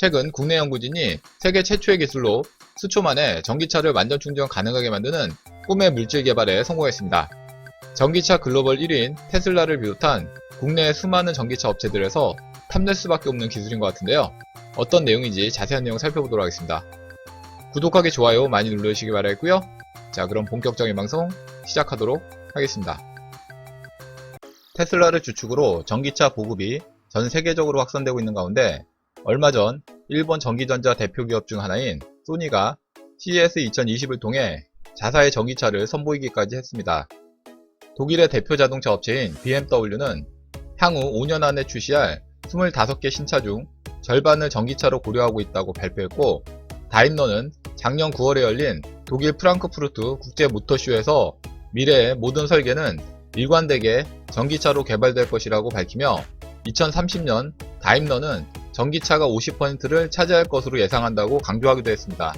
최근 국내 연구진이 세계 최초의 기술로 수초 만에 전기차를 완전 충전 가능하게 만드는 꿈의 물질 개발에 성공했습니다. 전기차 글로벌 1위인 테슬라를 비롯한 국내의 수많은 전기차 업체들에서 탐낼 수밖에 없는 기술인 것 같은데요. 어떤 내용인지 자세한 내용 살펴보도록 하겠습니다. 구독하기, 좋아요 많이 눌러주시기 바라겠고요. 자, 그럼 본격적인 방송 시작하도록 하겠습니다. 테슬라를 주축으로 전기차 보급이 전 세계적으로 확산되고 있는 가운데 얼마 전 일본 전기전자 대표 기업 중 하나인 소니가 CES 2020을 통해 자사의 전기차를 선보이기까지 했습니다. 독일의 대표 자동차 업체인 BMW는 향후 5년 안에 출시할 25개 신차 중 절반을 전기차로 고려하고 있다고 발표했고, 다임러는 작년 9월에 열린 독일 프랑크푸르트 국제 모터쇼에서 미래의 모든 설계는 일관되게 전기차로 개발될 것이라고 밝히며 2030년 다임러는 전기차가 50%를 차지할 것으로 예상한다고 강조하기도 했습니다.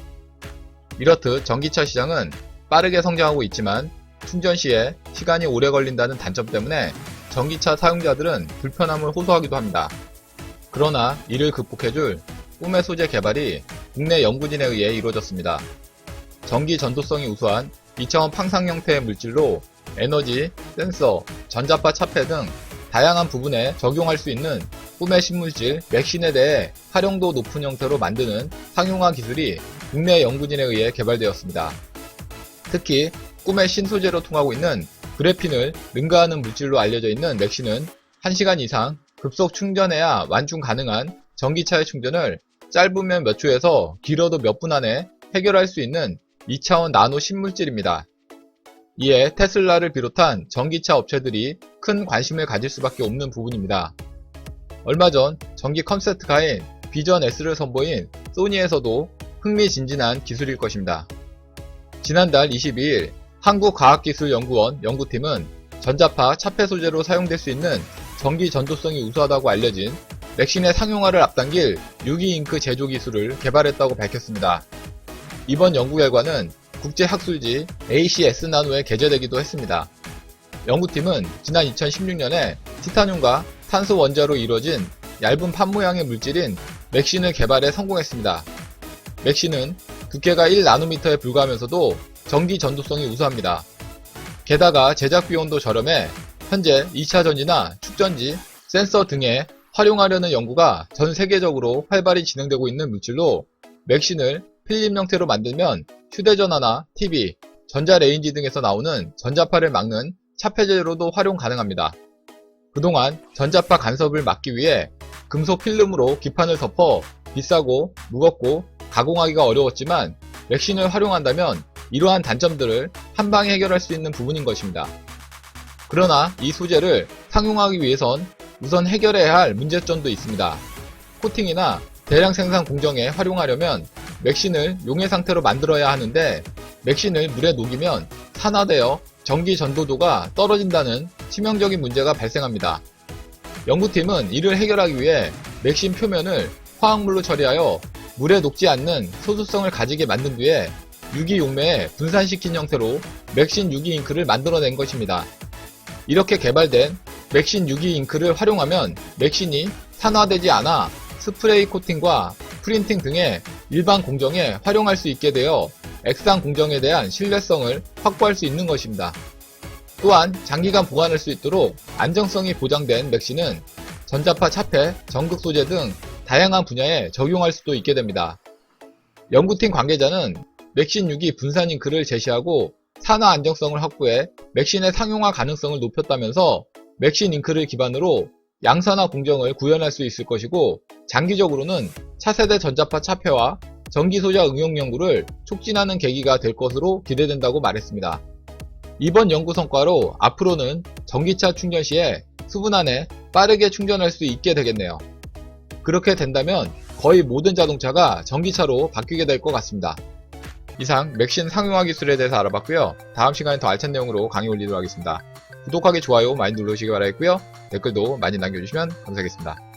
이렇듯 전기차 시장은 빠르게 성장하고 있지만 충전 시에 시간이 오래 걸린다는 단점 때문에 전기차 사용자들은 불편함을 호소하기도 합니다. 그러나 이를 극복해줄 꿈의 소재 개발이 국내 연구진에 의해 이루어졌습니다. 전기 전도성이 우수한 2차원 팡상 형태의 물질로 에너지, 센서, 전자파 차폐 등 다양한 부분에 적용할 수 있는 꿈의 신물질 맥신에 대해 활용도 높은 형태로 만드는 상용화 기술이 국내 연구진에 의해 개발되었습니다. 특히 꿈의 신소재로 통하고 있는 그래핀을 능가하는 물질로 알려져 있는 맥신은 1시간 이상 급속 충전해야 완충 가능한 전기차의 충전을 짧으면 몇 초에서 길어도 몇 분 안에 해결할 수 있는 2차원 나노 신물질입니다. 이에 테슬라를 비롯한 전기차 업체들이 큰 관심을 가질 수밖에 없는 부분입니다. 얼마 전 전기 컨셉트카인 비전 S를 선보인 소니에서도 흥미진진한 기술일 것입니다. 지난달 22일 한국과학기술연구원 연구팀은 전자파 차폐 소재로 사용될 수 있는 전기 전도성이 우수하다고 알려진 맥신의 상용화를 앞당길 유기잉크 제조 기술을 개발했다고 밝혔습니다. 이번 연구 결과는 국제학술지 ACS 나노에 게재되기도 했습니다. 연구팀은 지난 2016년에 티타늄과 탄소 원자로 이루어진 얇은 판 모양의 물질인 맥신을 개발에 성공했습니다. 맥신은 두께가 1나노미터에 불과하면서도 전기 전도성이 우수합니다. 게다가 제작 비용도 저렴해 현재 2차 전지나 축전지, 센서 등에 활용하려는 연구가 전 세계적으로 활발히 진행되고 있는 물질로 맥신을 필름 형태로 만들면 휴대전화나 TV, 전자레인지 등에서 나오는 전자파를 막는 차폐제로도 활용 가능합니다. 그동안 전자파 간섭을 막기 위해 금속 필름으로 기판을 덮어 비싸고 무겁고 가공하기가 어려웠지만 맥신을 활용한다면 이러한 단점들을 한방에 해결할 수 있는 부분인 것입니다. 그러나 이 소재를 상용하기 위해선 우선 해결해야 할 문제점도 있습니다. 코팅이나 대량 생산 공정에 활용하려면 맥신을 용해 상태로 만들어야 하는데 맥신을 물에 녹이면 산화되어 전기 전도도가 떨어진다는 치명적인 문제가 발생합니다. 연구팀은 이를 해결하기 위해 맥신 표면을 화학물로 처리하여 물에 녹지 않는 소수성을 가지게 만든 뒤에 유기용매에 분산시킨 형태로 맥신 유기잉크를 만들어낸 것입니다. 이렇게 개발된 맥신 유기잉크를 활용하면 맥신이 산화되지 않아 스프레이 코팅과 프린팅 등의 일반 공정에 활용할 수 있게 되어 액상 공정에 대한 신뢰성을 확보할 수 있는 것입니다. 또한 장기간 보관할 수 있도록 안정성이 보장된 맥신은 전자파 차폐, 전극 소재 등 다양한 분야에 적용할 수도 있게 됩니다. 연구팀 관계자는 맥신 유기 분산 잉크를 제시하고 산화 안정성을 확보해 맥신의 상용화 가능성을 높였다면서 맥신 잉크를 기반으로 양산화 공정을 구현할 수 있을 것이고 장기적으로는 차세대 전자파 차폐와 전기소자 응용 연구를 촉진하는 계기가 될 것으로 기대된다고 말했습니다. 이번 연구 성과로 앞으로는 전기차 충전 시에 수분 안에 빠르게 충전할 수 있게 되겠네요. 그렇게 된다면 거의 모든 자동차가 전기차로 바뀌게 될 것 같습니다. 이상 맥신 상용화 기술에 대해서 알아봤고요. 다음 시간에 더 알찬 내용으로 강의 올리도록 하겠습니다. 구독하기, 좋아요 많이 눌러주시기 바라겠고요. 댓글도 많이 남겨주시면 감사하겠습니다.